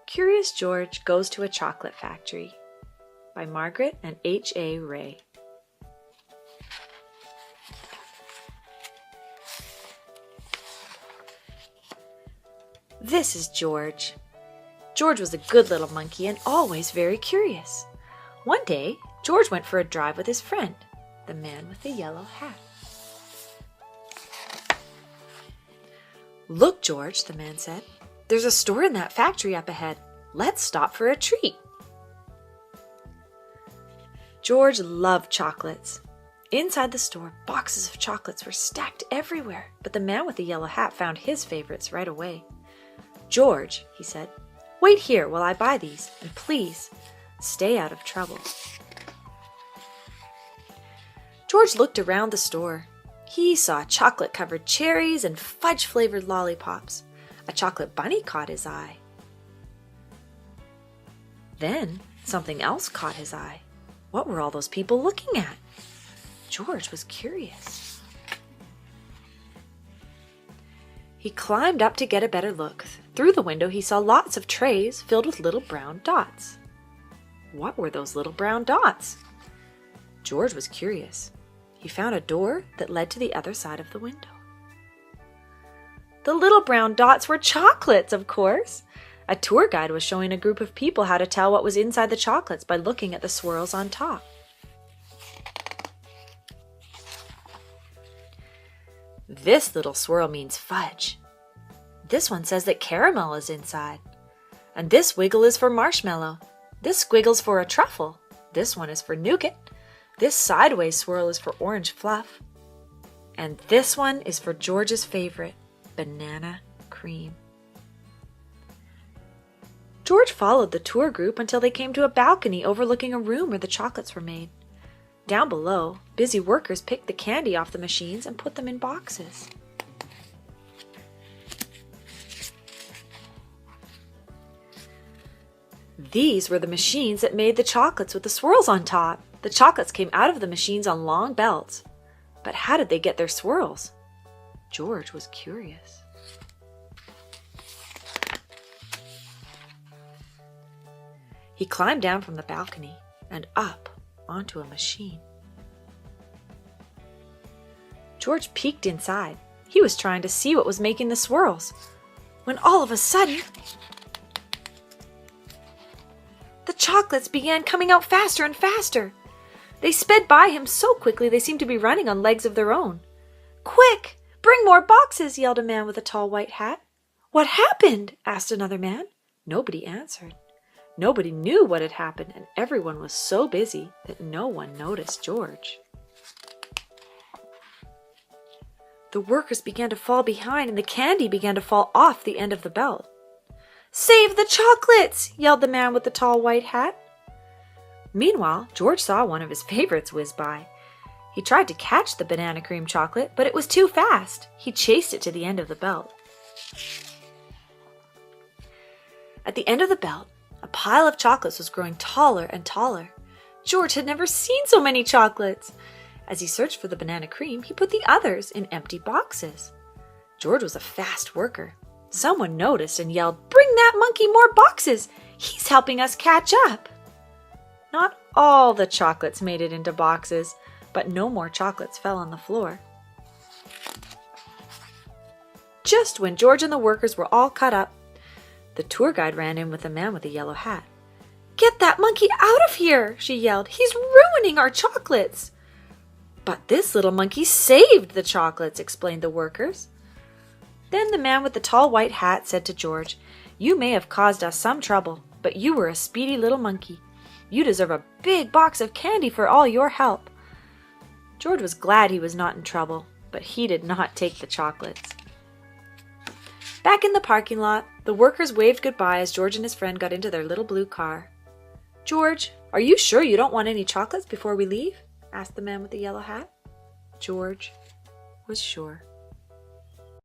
Curious George Goes to a Chocolate Factory by Margret and H.A. Ray. This is George. George was a good little monkey and always very curious. One day, George went for a drive with his friend, the man with the yellow hat. "Look, George," the man said. "There's a store in that factory up ahead. Let's stop for a treat." George loved chocolates. Inside the store, boxes of chocolates were stacked everywhere, but the man with the yellow hat found his favorites right away. "George," he said, "wait here while I buy these, and please, stay out of trouble." George looked around the store. He saw chocolate-covered cherries and fudge-flavored lollipops. A chocolate bunny caught his eye. Then something else caught his eye. What were all those people looking at? George was curious. He climbed up to get a better look. Through the window he saw lots of trays filled with little brown dots. What were those little brown dots? George was curious. He found a door that led to the other side of the window. The little brown dots were chocolates, of course. A tour guide was showing a group of people how to tell what was inside the chocolates by looking at the swirls on top. This little swirl means fudge. This one says that caramel is inside. And this wiggle is for marshmallow. This squiggle's for a truffle. This one is for nougat. This sideways swirl is for orange fluff. And this one is for George's favorite, banana cream. George followed the tour group until they came to a balcony overlooking a room where the chocolates were made. Down below, busy workers picked the candy off the machines and put them in boxes. These were the machines that made the chocolates with the swirls on top. The chocolates came out of the machines on long belts. But how did they get their swirls? George was curious. He climbed down from the balcony and up onto a machine. George peeked inside. He was trying to see what was making the swirls, when all of a sudden, the chocolates began coming out faster and faster. They sped by him so quickly they seemed to be running on legs of their own. "Quick! Bring more boxes!" yelled a man with a tall white hat. "What happened?" asked another man. Nobody answered. Nobody knew what had happened, and everyone was so busy that no one noticed George. The workers began to fall behind, and the candy began to fall off the end of the belt. "Save the chocolates!" yelled the man with the tall white hat. Meanwhile, George saw one of his favorites whiz by. He tried to catch the banana cream chocolate, but it was too fast. He chased it to the end of the belt. At the end of the belt, a pile of chocolates was growing taller and taller. George had never seen so many chocolates. As he searched for the banana cream, he put the others in empty boxes. George was a fast worker. Someone noticed and yelled, "Bring that monkey more boxes! He's helping us catch up!" Not all the chocolates made it into boxes, but no more chocolates fell on the floor. Just when George and the workers were all caught up, the tour guide ran in with the man with the yellow hat. "Get that monkey out of here!" she yelled. "He's ruining our chocolates!" "But this little monkey saved the chocolates," explained the workers. Then the man with the tall white hat said to George, "You may have caused us some trouble, but you were a speedy little monkey. You deserve a big box of candy for all your help." George was glad he was not in trouble, but he did not take the chocolates. Back in the parking lot, the workers waved goodbye as George and his friend got into their little blue car. "George, are you sure you don't want any chocolates before we leave?" asked the man with the yellow hat. George was sure.